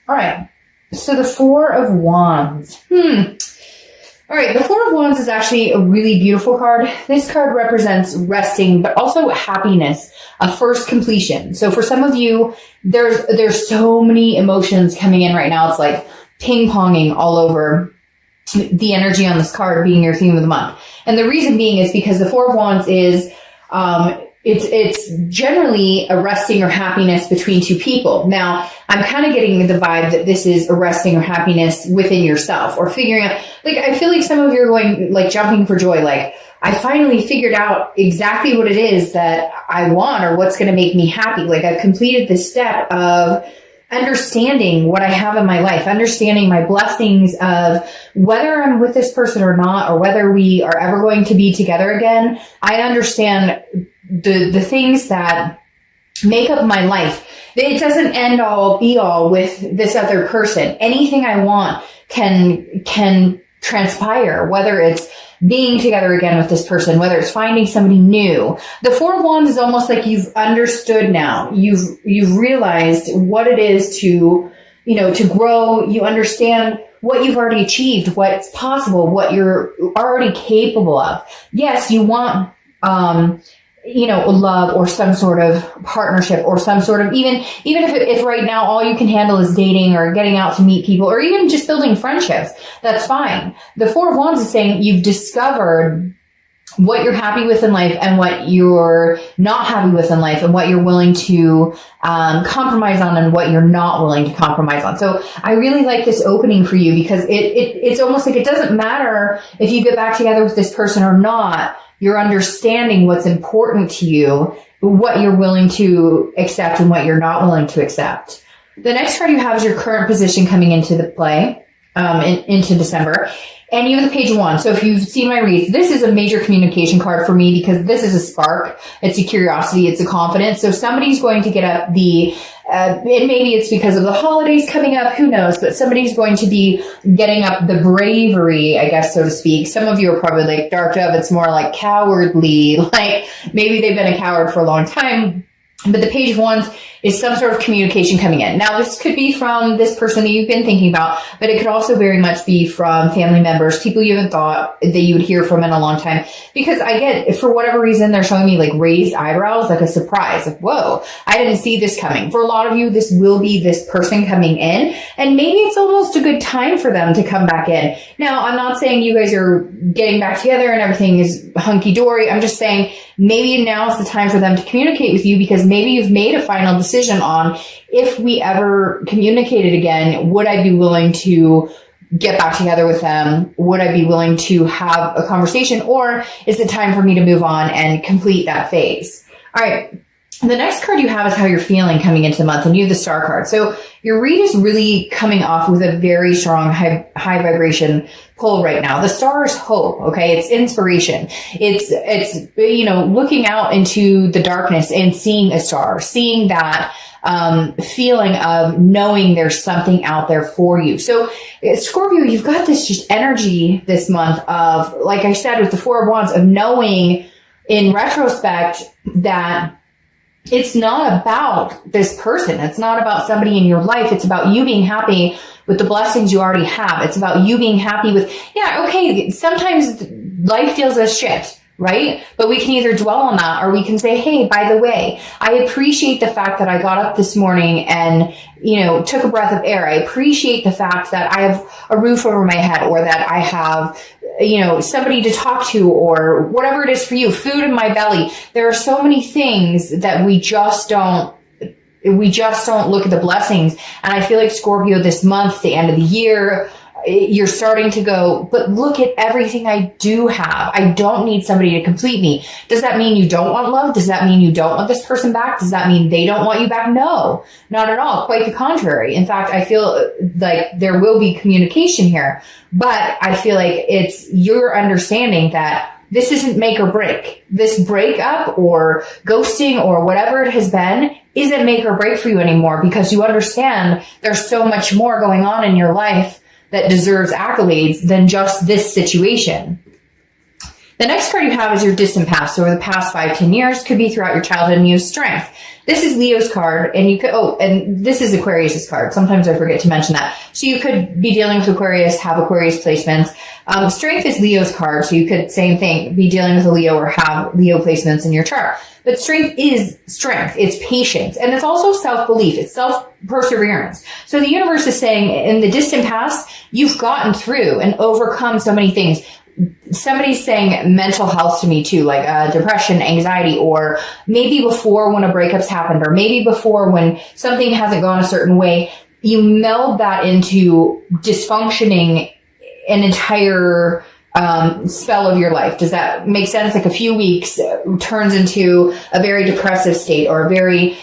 All right. So the Four of Wands. All right, the Four of Wands is actually a really beautiful card. This card represents resting, but also happiness, a first completion. So for some of you, there's so many emotions coming in right now. It's like ping-ponging all over the energy on this card being your theme of the month. And the reason being is because the Four of Wands is, it's generally a resting or happiness between two people. Now, I'm kind of getting the vibe that this is a resting or happiness within yourself, or figuring out, like, I feel like some of you are going, like, jumping for joy. Like, I finally figured out exactly what it is that I want, or what's going to make me happy. Like, I've completed this step of understanding what I have in my life, understanding my blessings of whether I'm with this person or not, or whether we are ever going to be together again. I understand the things that make up my life. It doesn't end all be all with this other person. Anything I want can transpire, whether it's being together again with this person, whether it's finding somebody new. The Four of Wands is almost like you've understood now. You've realized what it is to grow. You understand what you've already achieved, what's possible, what you're already capable of. Yes, you want, love or some sort of partnership, or some sort of, even if right now all you can handle is dating or getting out to meet people, or even just building friendships, that's fine. The Four of Wands is saying you've discovered what you're happy with in life and what you're not happy with in life, and what you're willing to compromise on and what you're not willing to compromise on. So I really like this opening for you, because it's almost like it doesn't matter if you get back together with this person or not. You're understanding what's important to you, what you're willing to accept and what you're not willing to accept. The next card you have is your current position coming into the play, into December. And you have the Page of Wands. So if you've seen my reads, this is a major communication card for me, because this is a spark. It's a curiosity. It's a confidence. So somebody's going to get up and maybe it's because of the holidays coming up, who knows, but somebody's going to be getting up the bravery, I guess, so to speak. Some of you are probably like, Dark Dove, it's more like cowardly, like maybe they've been a coward for a long time. But the Page of Wands is some sort of communication coming in. Now, this could be from this person that you've been thinking about, but it could also very much be from family members, people you haven't thought that you would hear from in a long time. Because I get, for whatever reason, they're showing me like raised eyebrows, like a surprise. Like, whoa, I didn't see this coming. For a lot of you, this will be this person coming in, and maybe it's almost a good time for them to come back in. Now, I'm not saying you guys are getting back together and everything is hunky-dory. I'm just saying maybe now is the time for them to communicate with you, because maybe you've made a final decision on, if we ever communicated again, would I be willing to get back together with them? Would I be willing to have a conversation, or is it time for me to move on and complete that phase? All right. The next card you have is how you're feeling coming into the month, and you have the Star card. So your read is really coming off with a very strong high vibration pull right now. The Star is hope. Okay. It's inspiration. It's, looking out into the darkness and seeing a star, seeing that, feeling of knowing there's something out there for you. So Scorpio, you've got this just energy this month of, like I said, with the Four of Wands, of knowing in retrospect that it's not about this person. It's not about somebody in your life. It's about you being happy with the blessings you already have. It's about you being happy with, okay, sometimes life deals us shit, right? But we can either dwell on that, or we can say, hey, by the way, I appreciate the fact that I got up this morning and, took a breath of air. I appreciate the fact that I have a roof over my head, or that I have, somebody to talk to, or whatever it is for you, food in my belly. There are so many things that we just don't look at the blessings. And I feel like Scorpio, this month, the end of the year, you're starting to go, but look at everything I do have. I don't need somebody to complete me. Does that mean you don't want love? Does that mean you don't want this person back? Does that mean they don't want you back? No, not at all. Quite the contrary. In fact, I feel like there will be communication here, but I feel like it's your understanding that this isn't make or break. This breakup or ghosting or whatever it has been isn't make or break for you anymore, because you understand there's so much more going on in your life that deserves accolades than just this situation. The next card you have is your distant past. So over the past 5-10 years, could be throughout your childhood, and you have strength. This is Leo's card, and you could, and this is Aquarius's card. Sometimes I forget to mention that. So you could be dealing with Aquarius, have Aquarius placements. Strength is Leo's card, so you could, same thing, be dealing with a Leo or have Leo placements in your chart. But strength is strength. It's patience. And it's also self-belief. It's self-perseverance. So the universe is saying in the distant past, you've gotten through and overcome so many things. Somebody's saying mental health to me too, like depression, anxiety, or maybe before when a breakup's happened, or maybe before when something hasn't gone a certain way, you meld that into dysfunctioning an entire spell of your life. Does that make sense? Like a few weeks turns into a very depressive state, or a very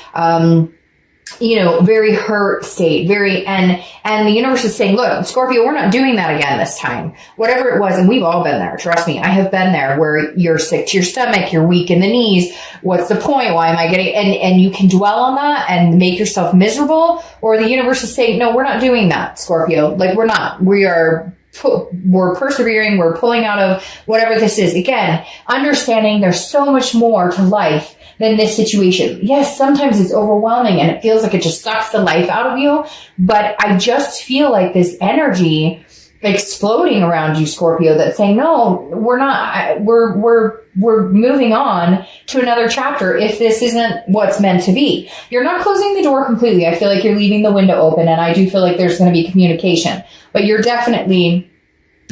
very hurt state, and the universe is saying, look, Scorpio, we're not doing that again this time. Whatever it was, and we've all been there. Trust me, I have been there, where you're sick to your stomach, you're weak in the knees. What's the point? Why am I getting, and you can dwell on that and make yourself miserable, or the universe is saying, no, we're not doing that, Scorpio. Like, we're not. We're persevering. We're pulling out of whatever this is. Again, understanding there's so much more to life than this situation. Yes, sometimes it's overwhelming and it feels like it just sucks the life out of you. But I just feel like this energy exploding around you, Scorpio, that's saying, no, we're not, we're moving on to another chapter if this isn't what's meant to be. You're not closing the door completely. I feel like you're leaving the window open, and I do feel like there's going to be communication, but you're definitely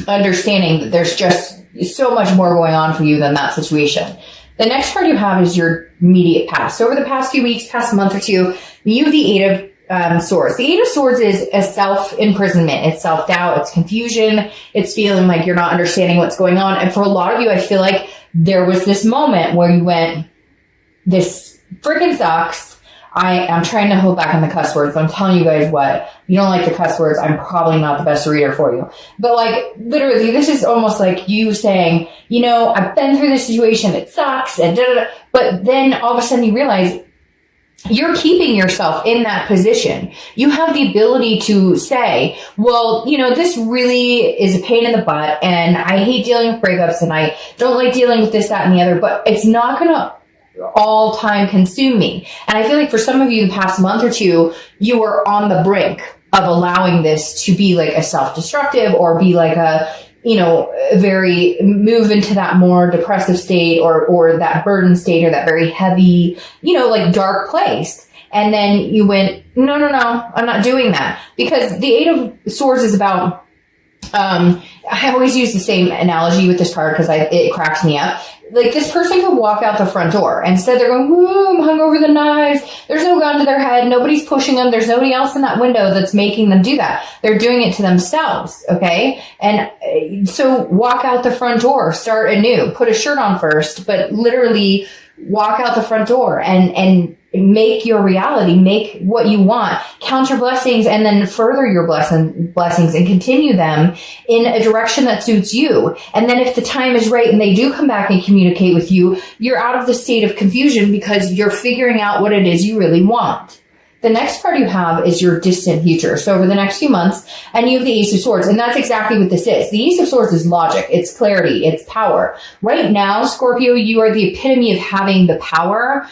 understanding that there's just so much more going on for you than that situation. The next card you have is your immediate past. So over the past few weeks, past month or two, you have the Eight of Swords. The Eight of Swords is a self-imprisonment. It's self-doubt. It's confusion. It's feeling like you're not understanding what's going on. And for a lot of you, I feel like there was this moment where you went, this freaking sucks. I'm trying to hold back on the cuss words. I'm telling you guys what, you don't like the cuss words, I'm probably not the best reader for you. But like, literally, this is almost like you saying, I've been through this situation, it sucks, and da-da-da. But then all of a sudden you realize you're keeping yourself in that position. You have the ability to say, well, this really is a pain in the butt, and I hate dealing with breakups, and I don't like dealing with this, that, and the other, but it's not going to all time consume me. And I feel like for some of you the past month or two, you were on the brink of allowing this to be like a self-destructive, or be like a, very move into that more depressive state, or that burden state, or that very heavy, like dark place. And then you went, no, I'm not doing that. Because the Eight of Swords is about, I always use the same analogy with this card because it cracks me up. Like, this person could walk out the front door. Instead, they're going, woo, I'm hung over the knives. There's no gun to their head. Nobody's pushing them. There's nobody else in that window that's making them do that. They're doing it to themselves, okay? And so walk out the front door. Start anew. Put a shirt on first, but literally walk out the front door and make your reality, make what you want, count your blessings, and then further your blessings and continue them in a direction that suits you. And then if the time is right and they do come back and communicate with you, you're out of the state of confusion because you're figuring out what it is you really want. The next card you have is your distant future. So over the next few months, and you have the Ace of Swords, and that's exactly what this is. The Ace of Swords is logic, it's clarity, it's power. Right now, Scorpio, you are the epitome of having the power,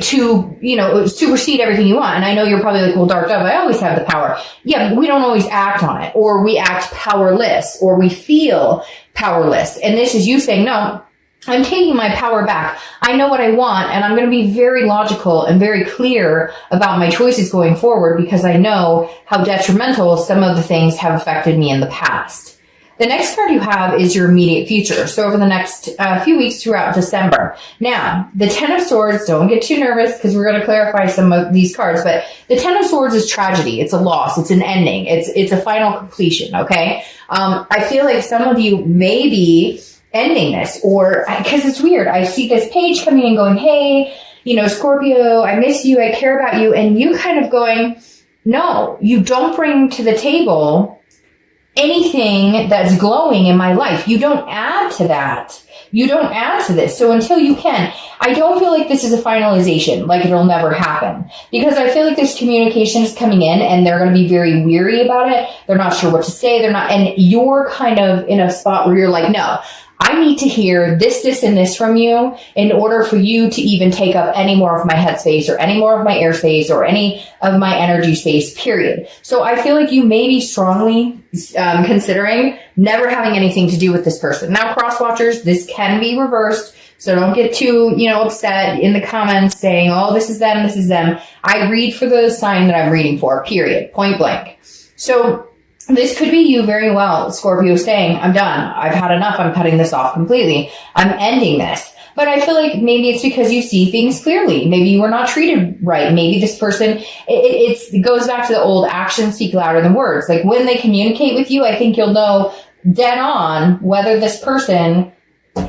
to, supersede everything you want. And I know you're probably like, well, Dark Dove, I always have the power. Yeah, but we don't always act on it, or we act powerless, or we feel powerless. And this is you saying, no, I'm taking my power back. I know what I want, and I'm going to be very logical and very clear about my choices going forward, because I know how detrimental some of the things have affected me in the past. The next card you have is your immediate future. So over the next few weeks throughout December. Now, the Ten of Swords, don't get too nervous because we're going to clarify some of these cards, but the Ten of Swords is tragedy. It's a loss. It's an ending. It's a final completion, okay? I feel like some of you may be ending this, or because it's weird. I see this page coming and going, hey, Scorpio, I miss you. I care about you. And you kind of going, no, you don't bring to the table anything that's glowing in my life. You don't add to that. You don't add to this. So until you can, I don't feel like this is a finalization, like it'll never happen, because I feel like this communication is coming in and they're going to be very weary about it. They're not sure what to say. They're not, and you're kind of in a spot where you're like, no, I need to hear this, and this from you in order for you to even take up any more of my headspace or any more of my airspace or any of my energy space, period. So I feel like you may be strongly considering never having anything to do with this person. Now, cross watchers, this can be reversed. So don't get too, upset in the comments saying, oh, this is them, this is them. I read for the sign that I'm reading for, period, point blank. So this could be you very well, Scorpio, saying, I'm done. I've had enough. I'm cutting this off completely. I'm ending this. But I feel like maybe it's because you see things clearly. Maybe you were not treated right. Maybe this person, it goes back to the old actions speak louder than words. Like when they communicate with you, I think you'll know dead on whether this person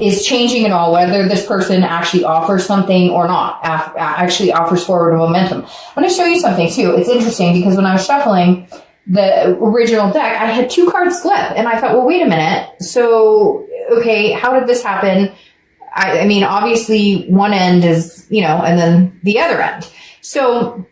is changing at all, whether this person actually offers something or not, actually offers forward momentum. I'm going to show you something too. It's interesting because when I was shuffling the original deck, I had 2 cards flip and I thought, well, wait a minute. So, okay, how did this happen? I mean, obviously one end is, and then the other end. So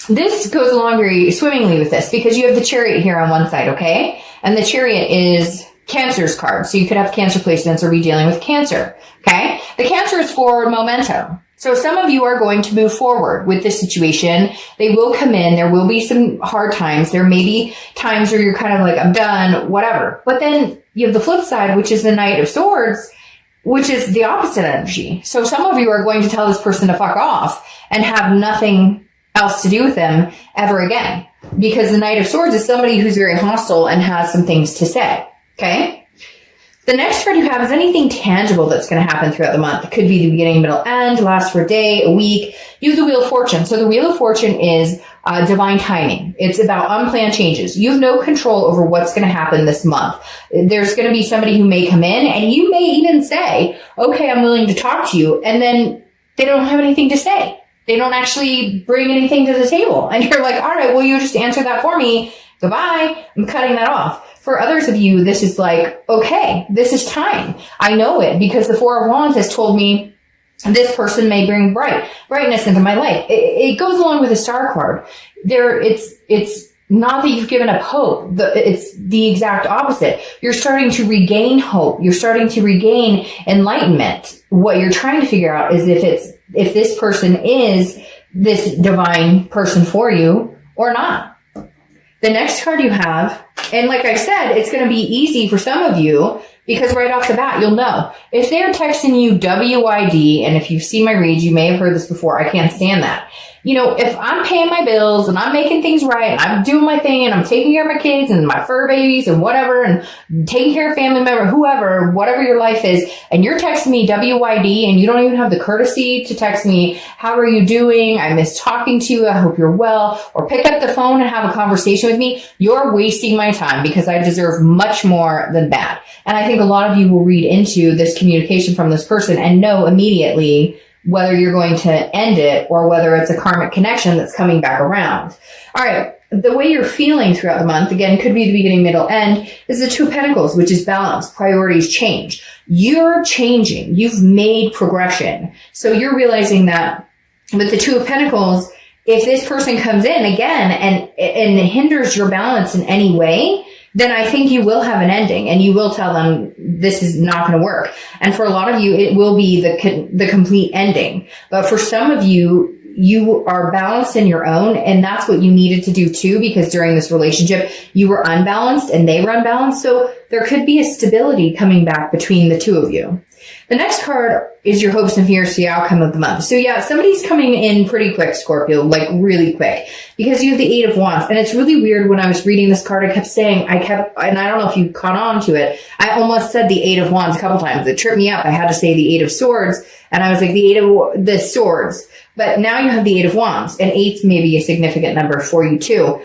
this goes along very swimmingly with this because you have the Chariot here on one side, okay? And the Chariot is Cancer's card. So you could have Cancer placements or be dealing with Cancer, okay? The Cancer is for momentum. So some of you are going to move forward with this situation. They will come in. There will be some hard times. There may be times where you're kind of like, I'm done, whatever. But then you have the flip side, which is the Knight of Swords, which is the opposite energy. So some of you are going to tell this person to fuck off and have nothing else to do with them ever again. Because the Knight of Swords is somebody who's very hostile and has some things to say. Okay? The next card you have is anything tangible that's going to happen throughout the month. It could be the beginning, middle, end, last for a day, a week. You have the Wheel of Fortune. So the Wheel of Fortune is divine timing. It's about unplanned changes. You have no control over what's going to happen this month. There's going to be somebody who may come in and you may even say, okay, I'm willing to talk to you. And then they don't have anything to say. They don't actually bring anything to the table. And you're like, all right, well, you just answer that for me. Goodbye. I'm cutting that off. For others of you, this is like, okay, this is time. I know it because the Four of Wands has told me this person may bring brightness into my life. It goes along with the Star card. It's not that you've given up hope. It's the exact opposite. You're starting to regain hope. You're starting to regain enlightenment. What you're trying to figure out is if this person is this divine person for you or not. The next card you have, and like I said, it's going to be easy for some of you because right off the bat, you'll know. If they're texting you WID, and if you've seen my reads, you may have heard this before. I can't stand that. If I'm paying my bills and I'm making things right and I'm doing my thing and I'm taking care of my kids and my fur babies and whatever and taking care of family member, whoever, whatever your life is, and you're texting me WID and you don't even have the courtesy to text me, how are you doing? I miss talking to you. I hope you're well. Or pick up the phone and have a conversation with me. You're wasting my time because I deserve much more than that. And I think a lot of you will read into this communication from this person and know immediately whether you're going to end it or whether it's a karmic connection that's coming back around. All right. The way you're feeling throughout the month, again, could be the beginning, middle, end, is the Two of Pentacles, which is balance. Priorities change. You're changing. You've made progression. So you're realizing that with the Two of Pentacles, if this person comes in again and hinders your balance in any way, then I think you will have an ending and you will tell them this is not going to work. And for a lot of you, it will be the complete ending. But for some of you, you are balanced in your own, and that's what you needed to do too, because during this relationship, you were unbalanced and they were unbalanced. So there could be a stability coming back between the two of you. The next card is your hopes and fears, the outcome of the month. So yeah, somebody's coming in pretty quick, Scorpio, like really quick, because you have the Eight of Wands. And it's really weird when I was reading this card, I kept saying, and I don't know if you caught on to it, I almost said the Eight of Wands a couple times. It tripped me up. I had to say the Eight of Swords, and I was like, the Swords. But now you have the Eight of Wands, and 8 may be a significant number for you too.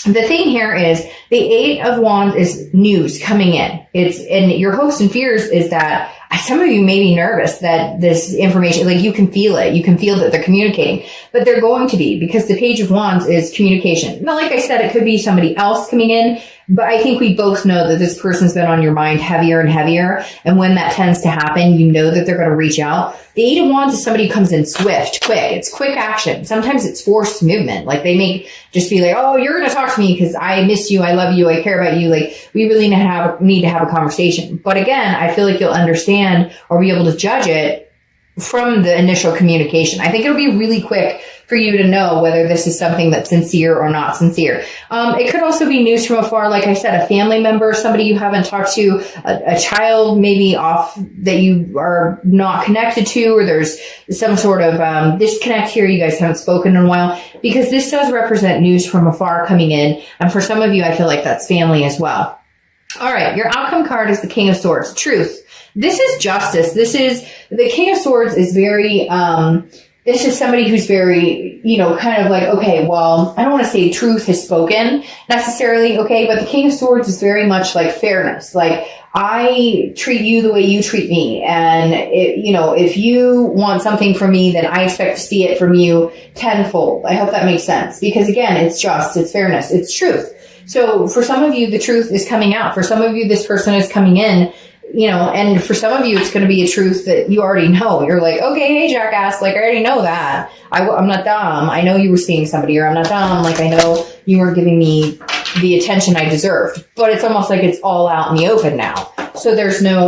The thing here is the Eight of Wands is news coming in. And your hopes and fears is that some of you may be nervous that this information, like you can feel it. You can feel that they're communicating, but they're going to be, because the Page of Wands is communication. Now, like I said, it could be somebody else coming in, but I think we both know that this person's been on your mind heavier and heavier. And when that tends to happen, you know that they're going to reach out. The Eight of Wands is somebody who comes in swift, quick. It's quick action. Sometimes it's forced movement. Like they may just be like, oh, you're going to talk to me because I miss you. I love you. I care about you. Like we really need to have a conversation. But again, I feel like you'll understand or be able to judge it from the initial communication. I think it'll be really quick for you to know whether this is something that's sincere or not sincere. It could also be news from afar. Like I said, a family member, somebody you haven't talked to, a child maybe off that you are not connected to, or there's some sort of disconnect here. You guys haven't spoken in a while, because this does represent news from afar coming in. And for some of you, I feel like that's family as well. All right. Your outcome card is the King of Swords, truth. This is justice. This is the King of Swords is very, this is somebody who's very, kind of like, okay, well, I don't want to say truth has spoken necessarily. Okay. But the King of Swords is very much like fairness. Like I treat you the way you treat me. And if you want something from me, then I expect to see it from you tenfold. I hope that makes sense, because again, it's just, it's fairness, it's truth. So for some of you, the truth is coming out. For some of you, this person is coming in, and for some of you, it's going to be a truth that you already know. You're like, okay, hey, jackass, like I already know that. I'm not dumb. I know you were seeing somebody, or I'm not dumb. Like I know you weren't giving me the attention I deserved. But it's almost like it's all out in the open now. So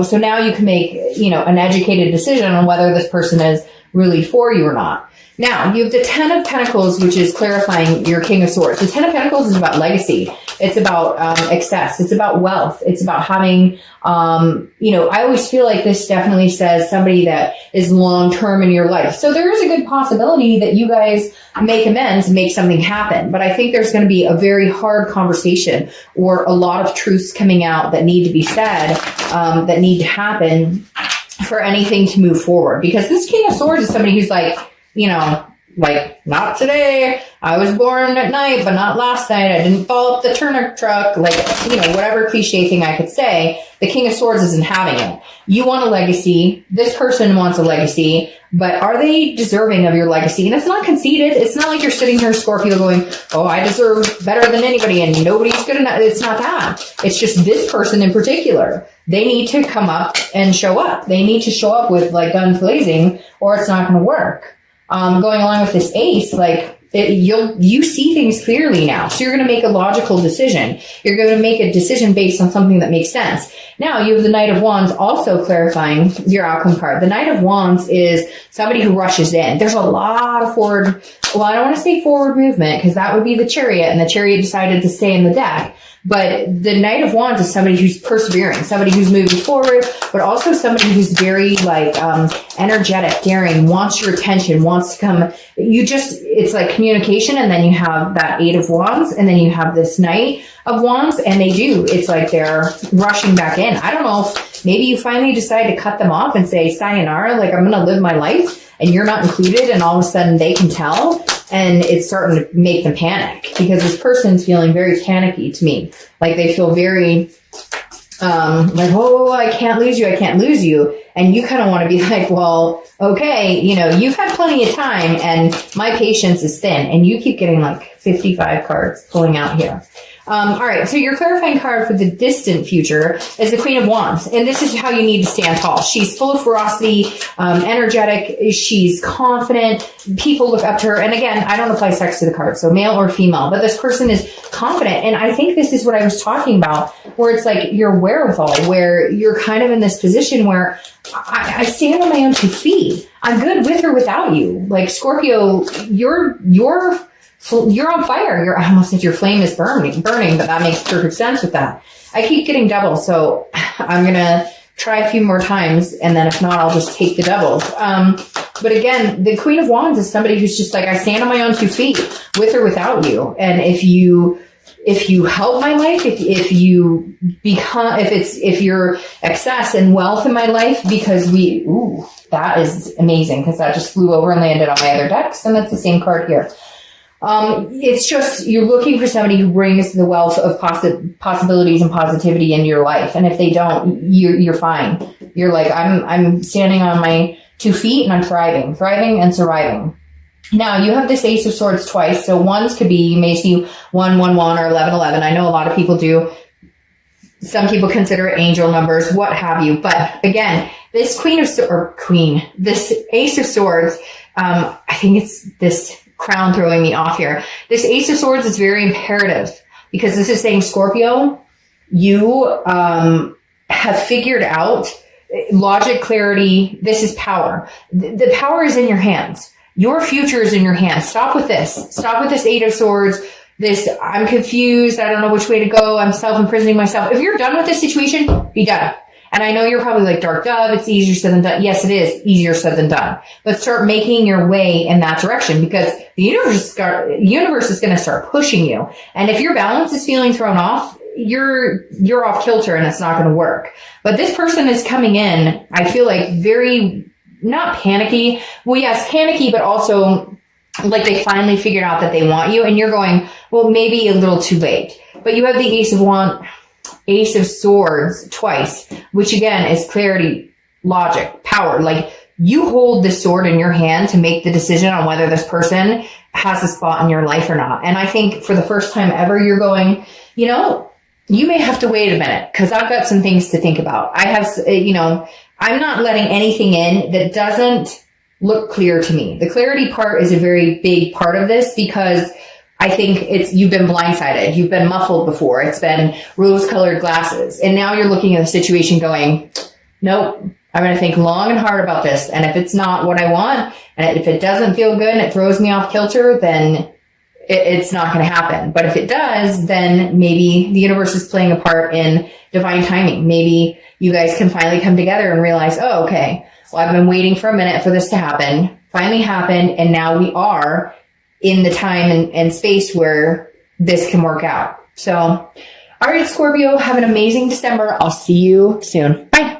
so now you can make, an educated decision on whether this person is really for you or not. Now, you have the Ten of Pentacles, which is clarifying your King of Swords. The Ten of Pentacles is about legacy. It's about excess. It's about wealth. It's about having, I always feel like this definitely says somebody that is long-term in your life. So there is a good possibility that you guys make amends and make something happen. But I think there's going to be a very hard conversation, or a lot of truths coming out that need to be said, that need to happen for anything to move forward. Because this King of Swords is somebody who's like, like, not today. I was born at night, but not last night. I didn't fall up the turnip truck. Like, whatever cliche thing I could say, the King of Swords isn't having it. You want a legacy. This person wants a legacy, but are they deserving of your legacy? And it's not conceited. It's not like you're sitting here, Scorpio, going, oh, I deserve better than anybody and nobody's good enough. It's not that. It's just this person in particular. They need to come up and show up. They need to show up with like guns blazing, or it's not going to work. Going along with this ace, like you see things clearly now. So you're going to make a logical decision. You're going to make a decision based on something that makes sense. Now you have the Knight of Wands also clarifying your outcome card. The Knight of Wands is somebody who rushes in. There's a lot of forward, well, I don't want to say forward movement, because that would be the Chariot, and the Chariot decided to stay in the deck. But the Knight of Wands is somebody who's persevering, somebody who's moving forward, but also somebody who's very energetic, daring, wants your attention, wants to come. It's like communication, and then you have that Eight of Wands, and then you have this Knight of Wands, and it's like they're rushing back in. I don't know if maybe you finally decide to cut them off and say, sayonara, like I'm going to live my life, and you're not included, and all of a sudden they can tell. And it's starting to make them panic, because this person's feeling very panicky to me. Like they feel very, like, oh, I can't lose you. I can't lose you. And you kind of want to be like, well, okay, you've had plenty of time and my patience is thin. And you keep getting like 55 cards pulling out here. All right. So your clarifying card for the distant future is the Queen of Wands. And this is how you need to stand tall. She's full of ferocity, energetic. She's confident. People look up to her. And again, I don't apply sex to the card, so male or female, but this person is confident. And I think this is what I was talking about, where it's like your wherewithal, where you're kind of in this position where I stand on my own 2 feet. I'm good with or without you. Like Scorpio, you're on fire. I almost said your flame is burning, but that makes perfect sense with that. I keep getting double, so I'm going to try a few more times, and then if not, I'll just take the doubles. But again, the Queen of Wands is somebody who's just like, I stand on my own 2 feet, with or without you. And if you help my life, if you're excess and wealth in my life, because that is amazing, because that just flew over and landed on my other decks, and that's the same card here. It's just, you're looking for somebody who brings the wealth of possibilities and positivity into your life. And if they don't, you're fine. You're like, I'm standing on my 2 feet and I'm thriving and surviving. Now you have this Ace of Swords twice. So ones could be, you may see 111 or 1111. I know a lot of people do. Some people consider it angel numbers, what have you. But again, this this Ace of Swords, I think it's this crown throwing me off here. This Ace of Swords is very imperative because this is saying, Scorpio, you have figured out logic, clarity. This is power. The power is in your hands. Your future is in your hands. Stop with this. Stop with this Eight of Swords. This, I'm confused. I don't know which way to go. I'm self-imprisoning myself. If you're done with this situation, be done. And I know you're probably like, Dark Dove, it's easier said than done. Yes, it is easier said than done. But start making your way in that direction because the universe is going to start pushing you. And if your balance is feeling thrown off, you're off kilter and it's not going to work. But this person is coming in, I feel like very, not panicky. Well, yes, panicky, but also like they finally figured out that they want you and you're going, well, maybe a little too late. But you have the Ace of Swords twice, which again is clarity, logic, power. Like you hold the sword in your hand to make the decision on whether this person has a spot in your life or not. And I think for the first time ever, you're going, you know, you may have to wait a minute because I've got some things to think about. I have, you know, I'm not letting anything in that doesn't look clear to me. The clarity part is a very big part of this because I think you've been blindsided. You've been muffled before. It's been rose-colored glasses. And now you're looking at the situation going, nope, I'm going to think long and hard about this. And if it's not what I want, and if it doesn't feel good and it throws me off kilter, then it's not going to happen. But if it does, then maybe the universe is playing a part in divine timing. Maybe you guys can finally come together and realize, oh, okay, well, I've been waiting for a minute for this to happen. Finally happened. And now we are in the time and space where this can work out. So, all right, Scorpio, have an amazing December. I'll see you soon. Bye.